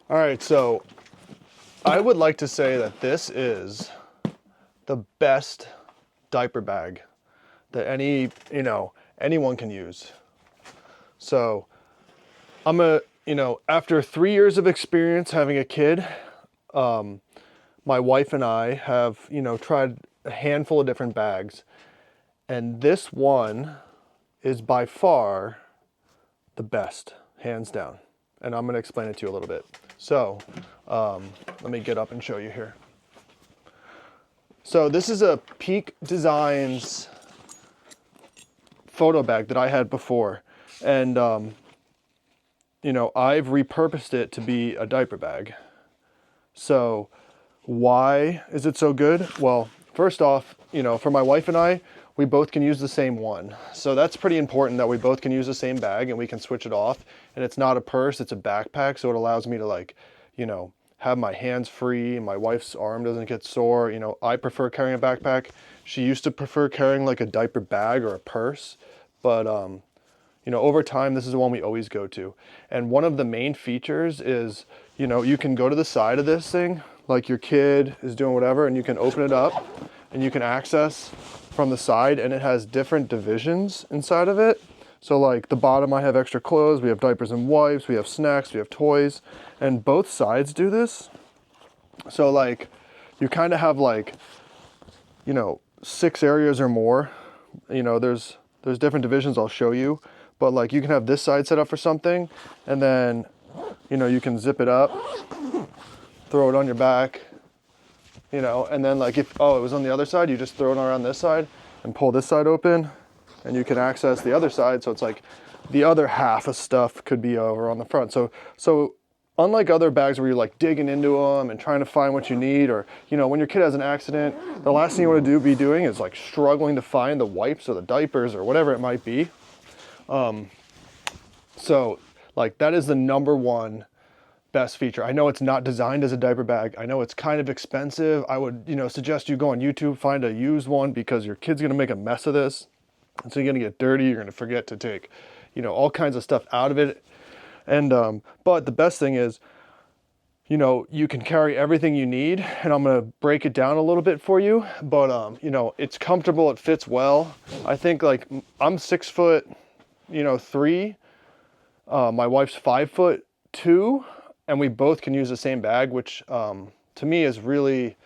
All right, so I would like to say that this is the best diaper bag that anyone can use. So after 3 years of experience having a kid, my wife and I have, tried a handful of different bags, and this one is by far the best, hands down. And I'm gonna explain it to you a little bit. So, let me get up and show you here. So this is a Peak Designs photo bag that I had before. And, I've repurposed it to be a diaper bag. So why is it so good? Well, first off, for my wife and I, we both can use the same one. So that's pretty important that we both can use the same bag and we can switch it off. And it's not a purse, it's a backpack. So it allows me to have my hands free. My wife's arm doesn't get sore. I prefer carrying a backpack. She used to prefer carrying like a diaper bag or a purse. But, over time, this is the one we always go to. And one of the main features is, you can go to the side of this thing, like your kid is doing whatever, and you can open it up and you can access from the side, and it has different divisions inside of it. So like the bottom, I have extra clothes, we have diapers and wipes, we have snacks, we have toys, and both sides do this. So like you kind of have 6 areas or more. There's different divisions I'll show you, but like you can have this side set up for something, and then you can zip it up, throw it on your back, and then like if it was on the other side, you just throw it around this side and pull this side open, and you can access the other side. So it's like the other half of stuff could be over on the front. So unlike other bags where you're like digging into them and trying to find what you need, or when your kid has an accident, the last thing you want to be doing is like struggling to find the wipes or the diapers or whatever it might be. So like that is the number one best feature. I know it's not designed as a diaper bag. I know it's kind of expensive. I would, suggest you go on YouTube, find a used one, because your kid's gonna make a mess of this. And so you're gonna get dirty, you're gonna forget to take, all kinds of stuff out of it. And, but the best thing is, you can carry everything you need, and I'm gonna break it down a little bit for you, but, it's comfortable, it fits well. I think like I'm 6'3", my wife's 5'2", and we both can use the same bag, which to me is really,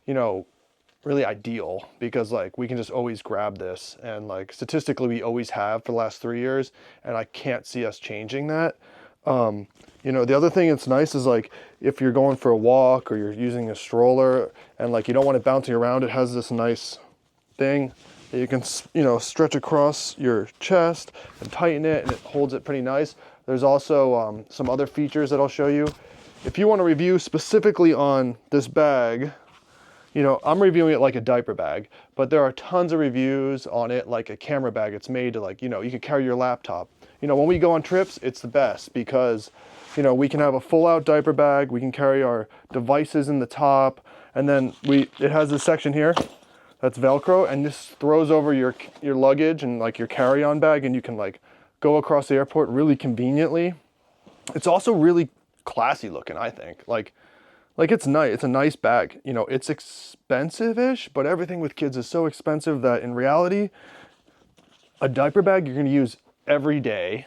really ideal, because like we can just always grab this, and like statistically we always have for the last 3 years, and I can't see us changing that. The other thing that's nice is like if you're going for a walk or you're using a stroller and like you don't want it bouncing around, it has this nice thing that you can stretch across your chest and tighten it, and it holds it pretty nice. There's also some other features that I'll show you. If you want to review specifically on this bag, I'm reviewing it like a diaper bag, but there are tons of reviews on it like a camera bag. It's made to like, you can carry your laptop. When we go on trips, it's the best because, we can have a full out diaper bag, we can carry our devices in the top, and then it has this section here that's Velcro, and this throws over your luggage and like your carry-on bag, and you can like go across the airport really conveniently. It's also really classy looking, I think. Like it's nice. It's a nice bag. It's expensive-ish, but everything with kids is so expensive that in reality, a diaper bag you're going to use every day,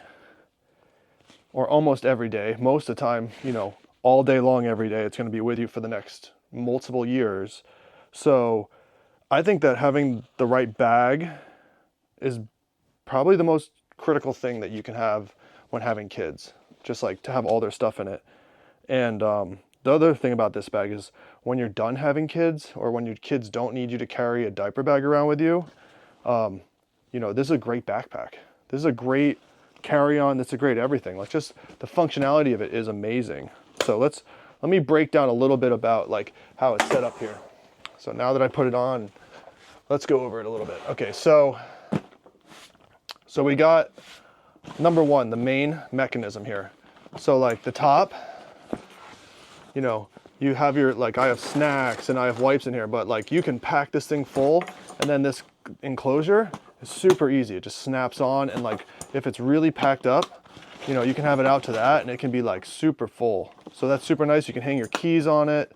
or almost every day, most of the time, all day long, every day. It's going to be with you for the next multiple years. So I think that having the right bag is probably the most critical thing that you can have when having kids, just like to have all their stuff in it. And the other thing about this bag is when you're done having kids, or when your kids don't need you to carry a diaper bag around with you, this is a great backpack. This is a great carry-on. This is a great everything. Like just the functionality of it is amazing. So let me break down a little bit about like how it's set up here. So now that I put it on, let's go over it a little bit. Okay, so we got number one, the main mechanism here. So like the top, you have your, like I have snacks and I have wipes in here, but like you can pack this thing full, and then this enclosure is super easy. It just snaps on, and like if it's really packed up, you can have it out to that, and it can be like super full. So that's super nice. You can hang your keys on it.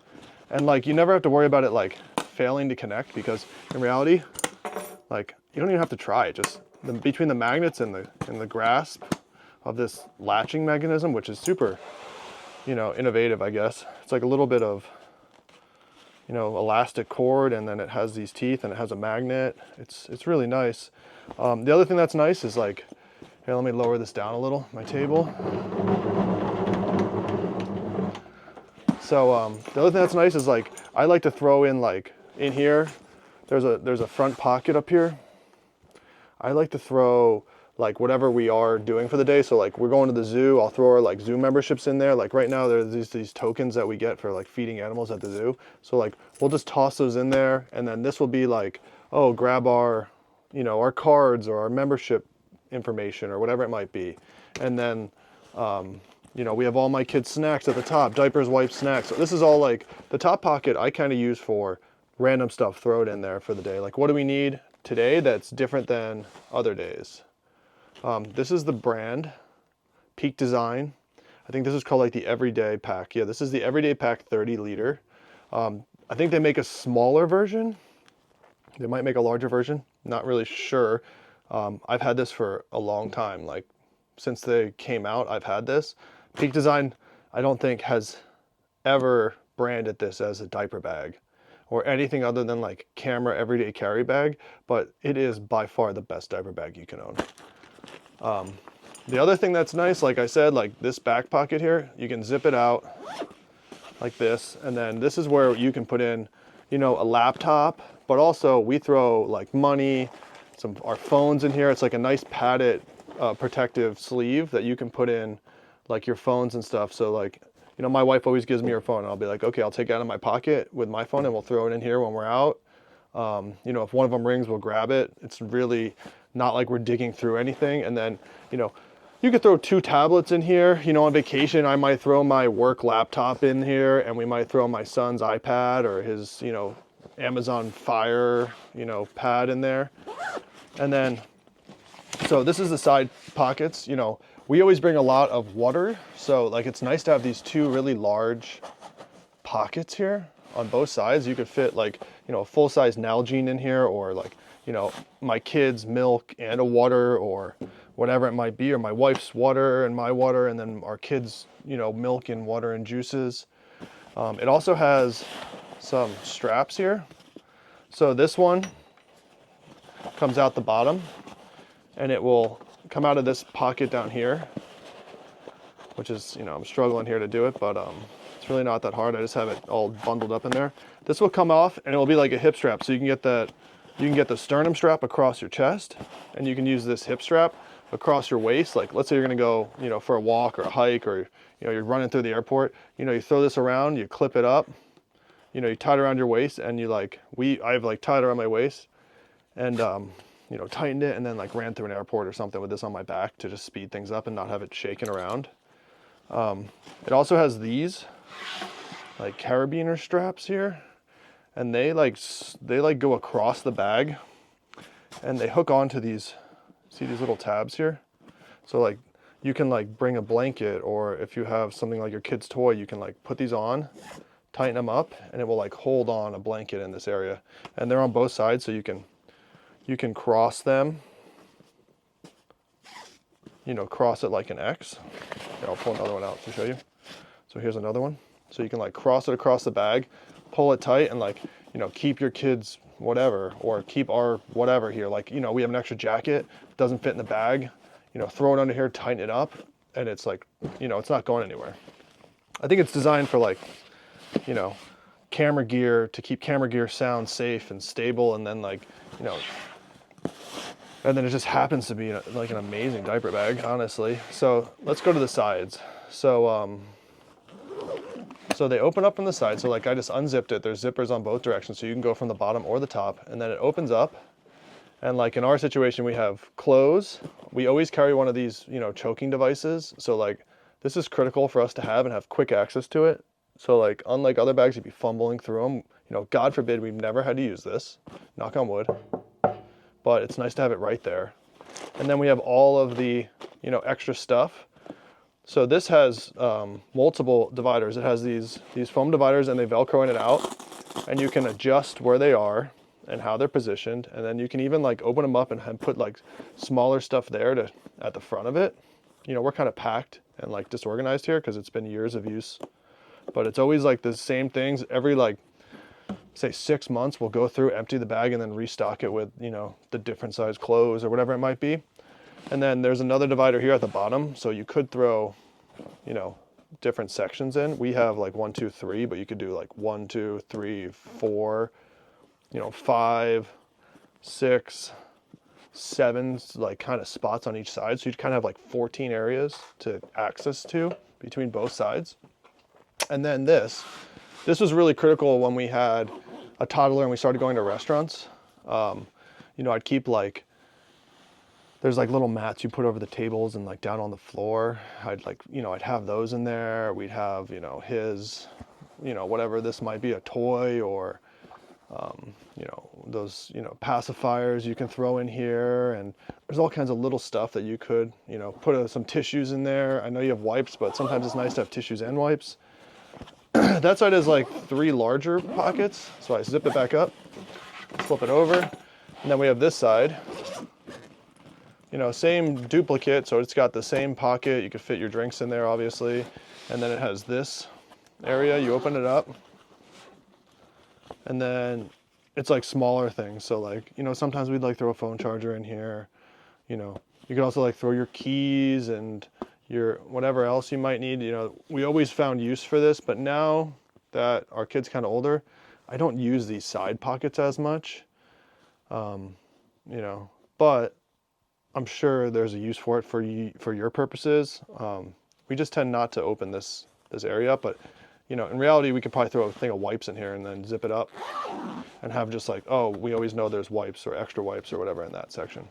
And like, you never have to worry about it like failing to connect, because in reality, like, you don't even have to try it. Just between the magnets and the grasp of this latching mechanism, which is super, innovative, I guess. It's like a little bit of, elastic cord, and then it has these teeth and it has a magnet. It's really nice. The other thing that's nice is like, here, let me lower this down a little, my table. So the other thing that's nice is like, I like to throw in like, in here, there's a front pocket up here. I like to throw like whatever we are doing for the day. So like, we're going to the zoo, I'll throw our like zoo memberships in there. Like right now there's these tokens that we get for like feeding animals at the zoo. So like, we'll just toss those in there, and then this will be like, oh, grab our, our cards or our membership information or whatever it might be. And then, we have all my kids' snacks at the top, diapers, wipes, snacks. So this is all like, the top pocket I kind of use for random stuff, throw it in there for the day. Like, what do we need today that's different than other days? This is the brand, Peak Design. I think this is called like the Everyday Pack. Yeah, this is the Everyday Pack 30 liter. I think they make a smaller version. They might make a larger version, not really sure. I've had this for a long time. Like, since they came out, I've had this. Peak Design, I don't think has ever branded this as a diaper bag or anything other than like camera everyday carry bag, but it is by far the best diaper bag you can own. The other thing that's nice, like I said, like this back pocket here, you can zip it out like this, and then this is where you can put in, a laptop, but also we throw like money, our phones in here. It's like a nice padded protective sleeve that you can put in like your phones and stuff. So like, my wife always gives me her phone, and I'll be like, okay, I'll take it out of my pocket with my phone and we'll throw it in here when we're out. If one of them rings, we'll grab it. It's really not like we're digging through anything. And then, you could throw 2 tablets in here. On vacation, I might throw my work laptop in here, and we might throw my son's iPad or his, Amazon Fire, pad in there. And then, so this is the side pockets. We always bring a lot of water. So like, it's nice to have these 2 really large pockets here on both sides. You could fit like, a full-size Nalgene in here, or like, my kids' milk and a water, or whatever it might be, or my wife's water and my water, and then our kids', milk and water and juices. It also has some straps here. So this one comes out the bottom, and it will come out of this pocket down here, which is, I'm struggling here to do it, but it's really not that hard. I just have it all bundled up in there. This will come off, and it will be like a hip strap. So you can get the sternum strap across your chest, and you can use this hip strap across your waist. Like, let's say you're gonna go, for a walk or a hike, or, you're running through the airport, you throw this around, you clip it up, you tie it around your waist, and I've like tied it around my waist, and, tightened it, and then like ran through an airport or something with this on my back to just speed things up and not have it shaking around. It also has these like carabiner straps here, and they go across the bag, and they hook onto these, see these little tabs here? So like, you can like bring a blanket, or if you have something like your kid's toy, you can like put these on, tighten them up, and it will like hold on a blanket in this area. And they're on both sides, so you can cross them, cross it like an X. Here, I'll pull another one out to show you. So here's another one. So you can like cross it across the bag, pull it tight, and like, keep your kids whatever, or keep our whatever here. Like, we have an extra jacket, doesn't fit in the bag, throw it under here, tighten it up, and it's like, it's not going anywhere. I think it's designed for like, camera gear, to keep camera gear sound safe and stable, and then like, and then it just happens to be like an amazing diaper bag, honestly. So let's go to the sides. So they open up from the side. So like, I just unzipped it. There's zippers on both directions, so you can go from the bottom or the top, and then it opens up. And like in our situation, we have clothes. We always carry one of these, choking devices. So like, this is critical for us to have and have quick access to it. So like, unlike other bags, you'd be fumbling through them. God forbid we've never had to use this, knock on wood, but it's nice to have it right there. And then we have all of the, extra stuff. So this has multiple dividers. It has these foam dividers, and they Velcro in and out, and you can adjust where they are and how they're positioned. And then you can even like open them up and put like smaller stuff there to at the front of it. You know, we're kind of packed and like disorganized here because it's been years of use, but it's always like the same things. Every like, say 6 months, we'll go through, empty the bag, and then restock it with, you know, the different size clothes or whatever it might be. And then there's another divider here at the bottom, so you could throw, you know, different sections in. We have like 1, 2, 3, but you could do like 1, 2, 3, 4, you know, 5, 6, 7, like kind of spots on each side. So you'd kind of have like 14 areas to access to between both sides. And then this was really critical when we had a toddler and we started going to restaurants. You know, I'd keep like, there's like little mats you put over the tables and like down on the floor. I'd like, you know, I'd have those in there. We'd have, you know, his, you know, whatever this might be, a toy or, you know, those, you know, pacifiers you can throw in here. And there's all kinds of little stuff that you could, you know, put some tissues in there. I know you have wipes, but sometimes it's nice to have tissues and wipes. That side is like 3 larger pockets. So I zip it back up, flip it over. And then we have this side. You know, same duplicate, so it's got the same pocket. You could fit your drinks in there, obviously. And then it has this area. You open it up, and then it's like smaller things. So like, you know, sometimes we'd like throw a phone charger in here. You know, you could also like throw your keys and your whatever else you might need. You know, we always found use for this, but now that our kid's kind of older, I don't use these side pockets as much. You know, but I'm sure there's a use for it for your purposes. We just tend not to open this area up, but you know, in reality, we could probably throw a thing of wipes in here and then zip it up and have just like, oh, we always know there's wipes or extra wipes or whatever in that section.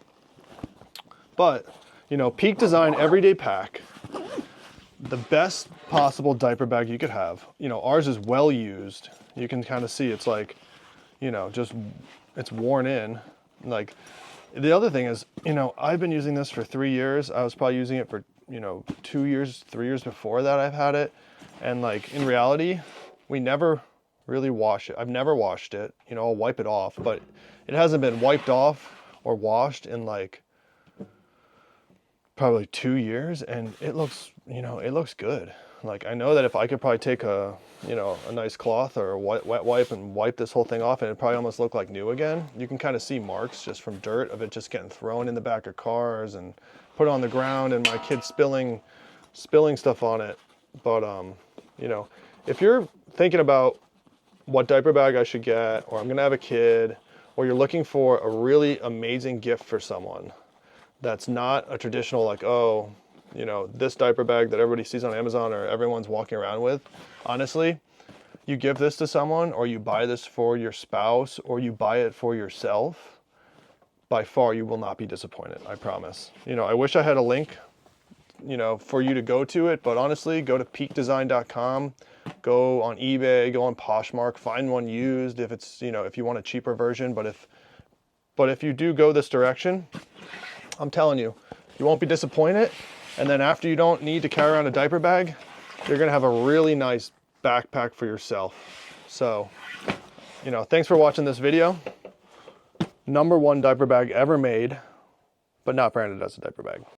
But you know, Peak Design Everyday Pack, the best possible diaper bag you could have. You know, ours is well used. You can kind of see it's like, you know, just it's worn in. Like, the other thing is, you know, I've been using this for 3 years. I was probably using it for, you know, 2 years, 3 years before that I've had it. And like, in reality, we never really wash it. I've never washed it. You know, I'll wipe it off, but it hasn't been wiped off or washed in like probably 2 years. And it looks, you know, it looks good. Like, I know that if I could probably take a, you know, a nice cloth or a wet wipe and wipe this whole thing off, and it'd probably almost look like new again. You can kind of see marks just from dirt of it just getting thrown in the back of cars and put on the ground, and my kids spilling stuff on it. But, you know, if you're thinking about what diaper bag I should get, or I'm gonna have a kid, or you're looking for a really amazing gift for someone that's not a traditional like, oh, you know, this diaper bag that everybody sees on Amazon or everyone's walking around with. Honestly, you give this to someone, or you buy this for your spouse, or you buy it for yourself, by far you will not be disappointed, I promise. You know, I wish I had a link, you know, for you to go to it, but honestly, go to peakdesign.com, go on eBay, go on Poshmark, find one used if it's, you know, if you want a cheaper version. But if you do go this direction, I'm telling you, you won't be disappointed. And then after you don't need to carry around a diaper bag, you're gonna have a really nice backpack for yourself. So, you know, thanks for watching this video. #1 diaper bag ever made, but not branded as a diaper bag.